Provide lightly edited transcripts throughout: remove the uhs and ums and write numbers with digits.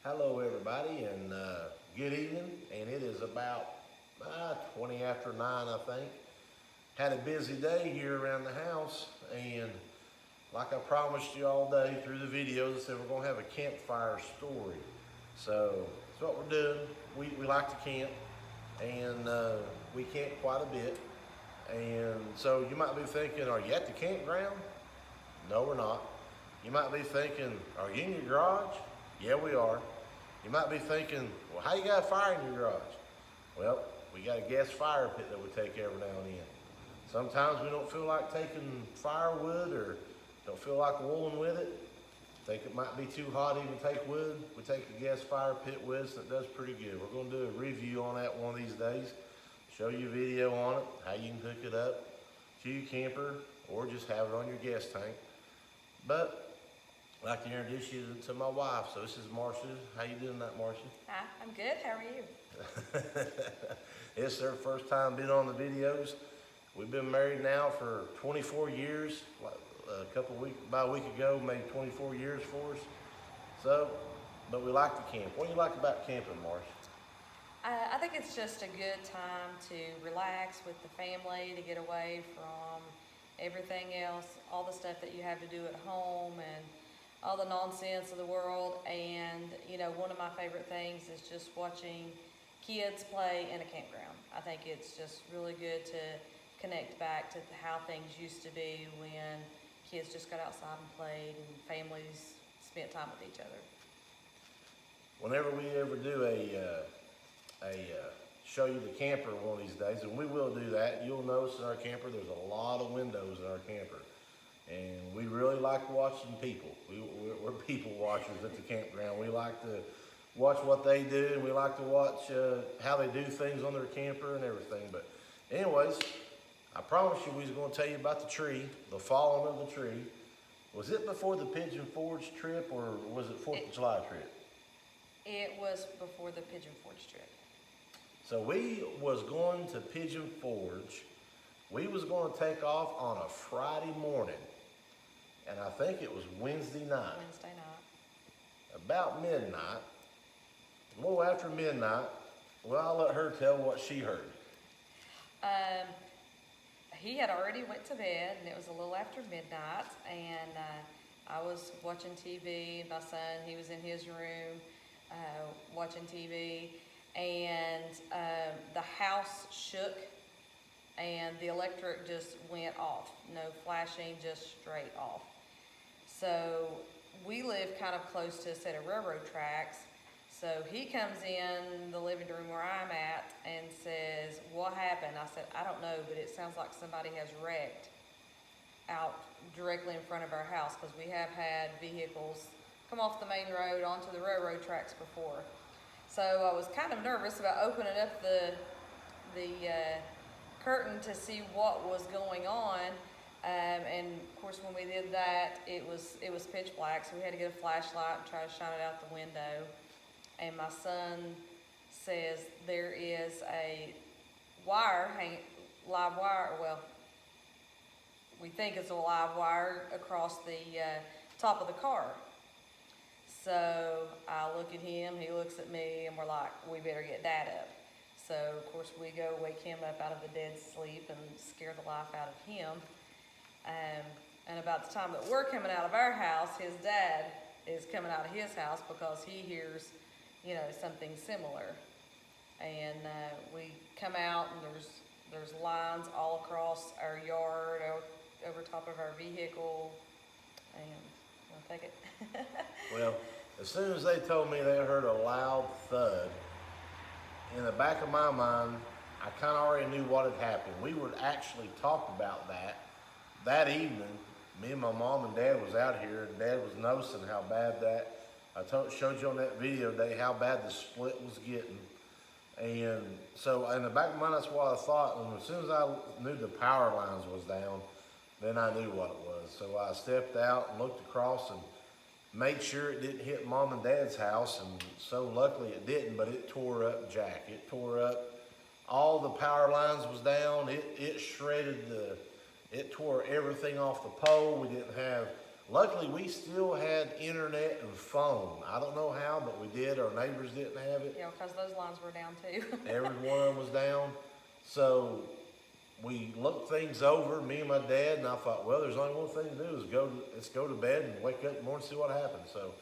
Hello, everybody, and good evening. And it is about 20 after 9, I think. Had a busy day here around the house, and like I promised you all day through the videos, I said we're going to have a campfire story. So that's what we're doing. We like to camp, and we camp quite a bit. And so you might be thinking, are you at the campground? No, we're not. You might be thinking, are you in your garage? Yeah, we are. You might be thinking, well, how you got a fire in your garage? Well, we got a gas fire pit that we take every now and then. Sometimes we don't feel like taking firewood or don't feel like wooling with it. Think it might be too hot to even take wood. We take a gas fire pit with us and it does pretty good. We're going to do a review on that one of these days. Show you a video on it, how you can hook it up to your camper or just have it on your gas tank. But I'd like to introduce you to my wife. So this is Marcia. How you doing tonight, Marcia? Hi, I'm good. How are you? It's her first time being on the videos. We've been married now for 24 years. About a week ago, made 24 years for us. So, but we like to camp. What do you like about camping, Marcia? I think it's just a good time to relax with the family, to get away from everything else, all the stuff that you have to do at home and all the nonsense of the world. And, one of my favorite things is just watching kids play in a campground. I think it's just really good to connect back to how things used to be when kids just got outside and played and families spent time with each other. Whenever we ever do a show you the camper one of these days, and we will do that, you'll notice in our camper there's a lot of windows in our camper. And we really like watching people. We're people watchers at the campground. We like to watch what they do, and we like to watch how they do things on their camper and everything. But anyways, I promised you we was going to tell you about the tree, the falling of the tree. Was it before the Pigeon Forge trip, or was it 4th of July trip? It was before the Pigeon Forge trip. So we was going to Pigeon Forge. We was going to take off on a Friday morning, and I think it was Wednesday night. Wednesday night. About midnight, a little after midnight. Well, I'll let her tell what she heard. He had already went to bed, and it was a little after midnight, and I was watching TV. My son, he was in his room watching TV, and the house shook, and the electric just went off. No flashing, just straight off. So we live kind of close to a set of railroad tracks. So he comes in the living room where I'm at and says, "What happened?" I said, "I don't know, but it sounds like somebody has wrecked out directly in front of our house," because we have had vehicles come off the main road onto the railroad tracks before. So I was kind of nervous about opening up the curtain to see what was going on. And of course, when we did that, it was pitch black, so we had to get a flashlight and try to shine it out the window. And my son says there is a live wire, well, we think it's a live wire across the top of the car. So I look at him, he looks at me, and we're like, we better get Dad up. So of course we go wake him up out of the dead sleep and scare the life out of him. And about the time that we're coming out of our house, his dad is coming out of his house because he hears something similar. And we come out, and there's lines all across our yard, over top of our vehicle. And you want to take it? Well, as soon as they told me they heard a loud thud, in the back of my mind, I kind of already knew what had happened. We would actually talk about that evening. Me and my mom and Dad was out here, and Dad was noticing how bad that, showed you on that video today how bad the split was getting. And so in the back of my mind, that's what I thought. And as soon as I knew the power lines was down, then I knew what it was. So I stepped out and looked across and made sure it didn't hit Mom and Dad's house. And so luckily it didn't, but it tore up Jack. It tore up, all the power lines was down. It shredded it tore everything off the pole. We didn't have, luckily we still had had internet and phone. I don't know how, but we did. Our neighbors didn't have it. Yeah, because those lines were down too. Every one of them was down. So we looked things over, me and my dad, and I thought, well, there's only one thing to do is let's go to bed and wake up in the morning and see what happens. So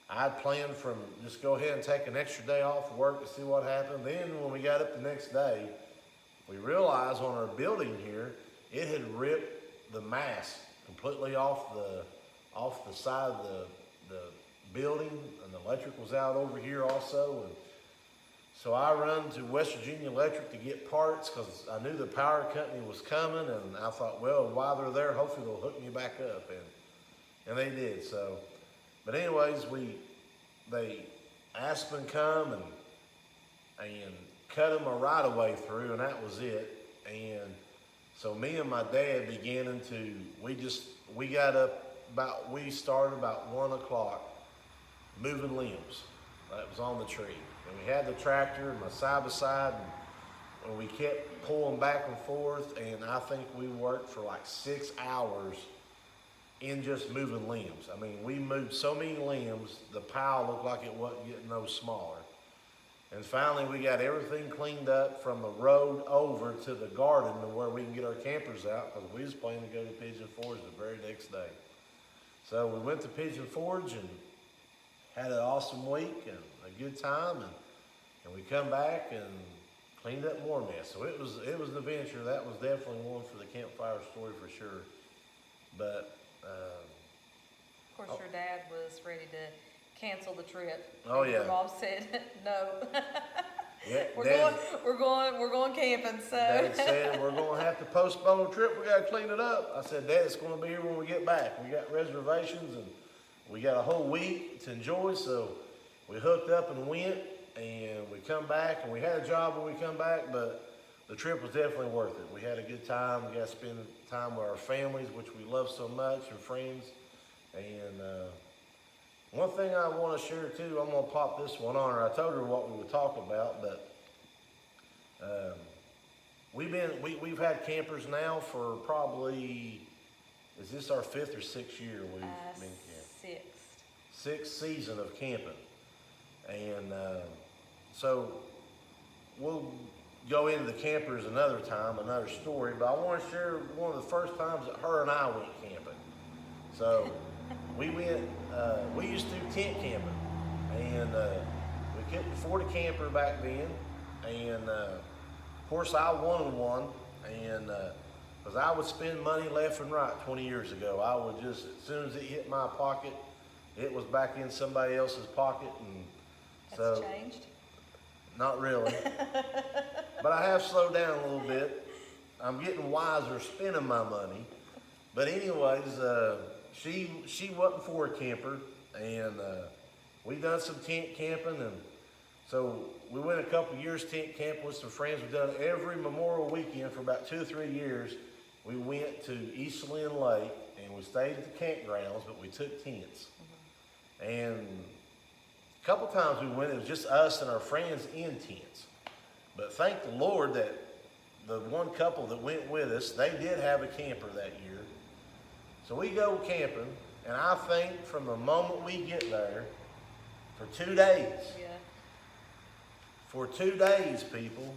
I'd planned from just go ahead and take an extra day off of work to see what happened. Then when we got up the next day, we realized on our building here, it had ripped the mast completely off the side of the building, and the electric was out over here also. And so I run to West Virginia Electric to get parts because I knew the power company was coming, and I thought, well, while they're there, hopefully they'll hook me back up, and they did. So, but anyways, they Aspen come and cut them a right of way through, and that was it. And so me and my dad we started about 1 o'clock moving limbs that was on the tree. And we had the tractor and my side by side, and we kept pulling back and forth, and I think we worked for like 6 hours in just moving limbs. I mean, we moved so many limbs, the pile looked like it wasn't getting no smaller. And finally, we got everything cleaned up from the road over to the garden to where we can get our campers out, because we was planning to go to Pigeon Forge the very next day. So we went to Pigeon Forge and had an awesome week and a good time, and we come back and cleaned up more mess. So it was an adventure. That was definitely one for the Campfire Story for sure. But Of course, your dad was ready to cancel the trip. Oh, Your yeah. mom said no. yeah, We're going camping. So Dad said we're gonna have to postpone the trip. We gotta clean it up. I said, Dad, it's gonna be here when we get back. We got reservations and we got a whole week to enjoy. So we hooked up and went, and we come back, and we had a job when we come back, but the trip was definitely worth it. We had a good time. We got to spend time with our families, which we love so much, and friends. And one thing I want to share too, I'm gonna pop this one on her. I told her what we would talk about, but we've had campers now for probably, is this our 5th or 6th year we've been camping? Sixth season of camping. And so we'll go into the campers another time, another story, but I want to share one of the first times that her and I went camping. So we used to do tent camping, and we couldn't afford a camper back then, and of course I wanted one, and because I would spend money left and right 20 years ago. I would just, as soon as it hit my pocket, it was back in somebody else's pocket, and that's so changed. not really. But I have slowed down a little bit. I'm getting wiser spending my money. But anyways, she wasn't for a camper, and we done some tent camping, and so we went a couple years tent camping with some friends. We've done every Memorial weekend for about 2 or 3 years. We went to East Lynn Lake, and we stayed at the campgrounds, but we took tents. And a couple times we went, it was just us and our friends in tents. But thank the Lord that the one couple that went with us, they did have a camper that year. So we go camping, and I think from the moment we get there, for 2 days, Yeah. for 2 days, people,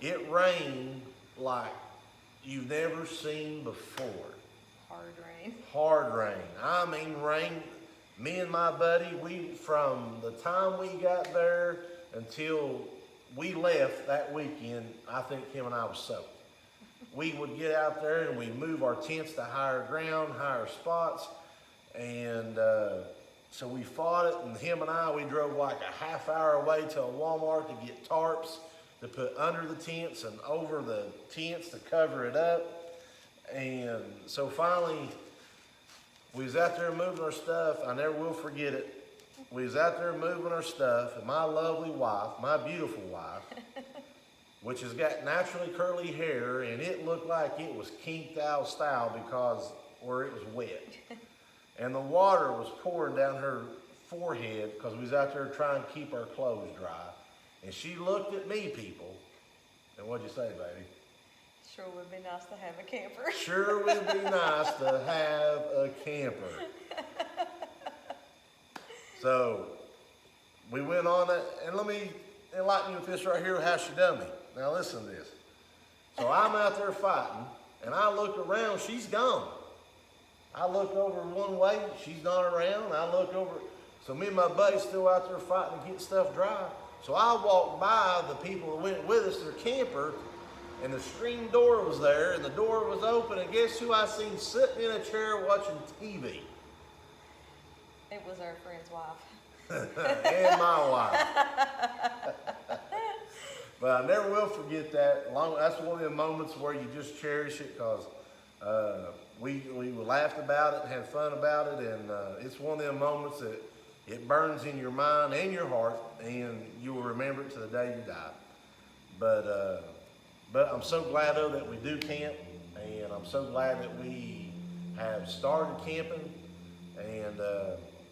it rained like you've never seen before. Hard rain. Hard rain. I mean rain. Me and my buddy, from the time we got there until we left that weekend, I think him and I was soaked. We would get out there and we'd move our tents to higher ground, higher spots, and so we fought it, and him and I, we drove like a half hour away to a Walmart to get tarps to put under the tents and over the tents to cover it up. And so finally, we was out there moving our stuff. I never will forget it. We was out there moving our stuff, and my lovely wife, my beautiful wife, which has got naturally curly hair, and it looked like it was kinked out style because where it was wet. And the water was pouring down her forehead because we was out there trying to keep our clothes dry. And she looked at me, people, and what'd you say, baby? Sure would be nice to have a camper. Sure would be nice to have a camper. So we went on it, and let me enlighten you with this right here, how she done me. Now listen to this. So I'm out there fighting, and I look around, she's gone. I look over one way, she's not around. I look over, so me and my buddy's still out there fighting to get stuff dry. So I walked by the people that went with us, their camper, and the screen door was there, and the door was open, and guess who I seen sitting in a chair watching TV? It was our friend's wife. And my wife. But I never will forget that. That's one of the moments where you just cherish it, because we laughed about it and had fun about it, and it's one of them moments that it burns in your mind and your heart, and you will remember it to the day you die. But I'm so glad though that we do camp, and I'm so glad that we have started camping, and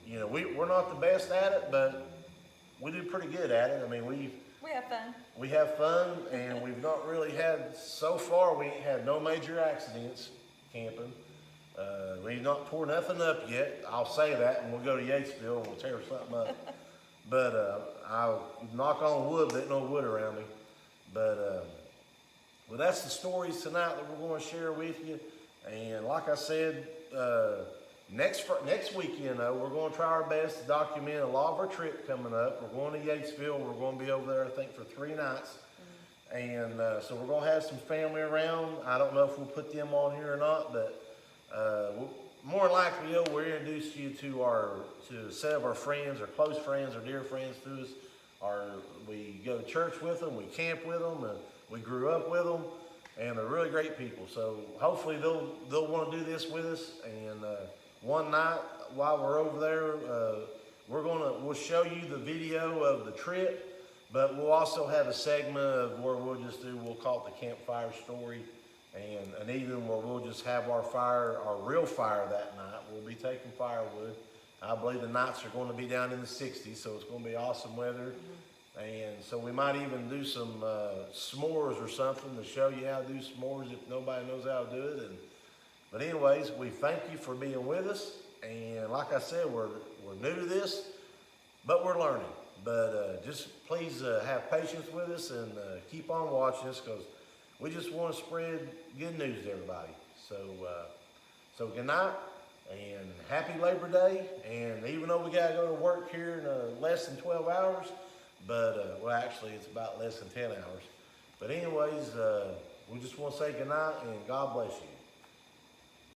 you know, we're not the best at it, but we do pretty good at it. I mean, We have fun. we have fun, and we've not really had, so far, we ain't had no major accidents camping. We've not tore nothing up yet. I'll say that, and we'll go to Yatesville and we'll tear something up. But I'll knock on wood, there's no wood around me. But well, that's the stories tonight that we're going to share with you. And like I said, next weekend, though, we're going to try our best to document a lot of our trip coming up. We're going to Yatesville. We're going to be over there, I think, for 3 nights. And so we're going to have some family around. I don't know if we'll put them on here or not, but more than likely, we'll introduce you to a set of our friends, our close friends, our dear friends to us. We go to church with them, we camp with them, and we grew up with them, and they're really great people. So hopefully they'll want to do this with us. And one night while we're over there, we'll show you the video of the trip. But we'll also have a segment of where we'll call it the Campfire Story, and an evening where we'll just have our real fire that night. We'll be taking firewood. I believe the nights are going to be down in the 60s, so it's going to be awesome weather. And so we might even do some s'mores or something to show you how to do s'mores if nobody knows how to do it. But anyways, we thank you for being with us. And like I said, we're new to this, but we're learning. But just please have patience with us, and keep on watching us, because we just want to spread good news to everybody. So good night and happy Labor Day. And even though we got to go to work here in less than 12 hours, but well, actually it's about less than 10 hours. But anyways, we just want to say good night and God bless you.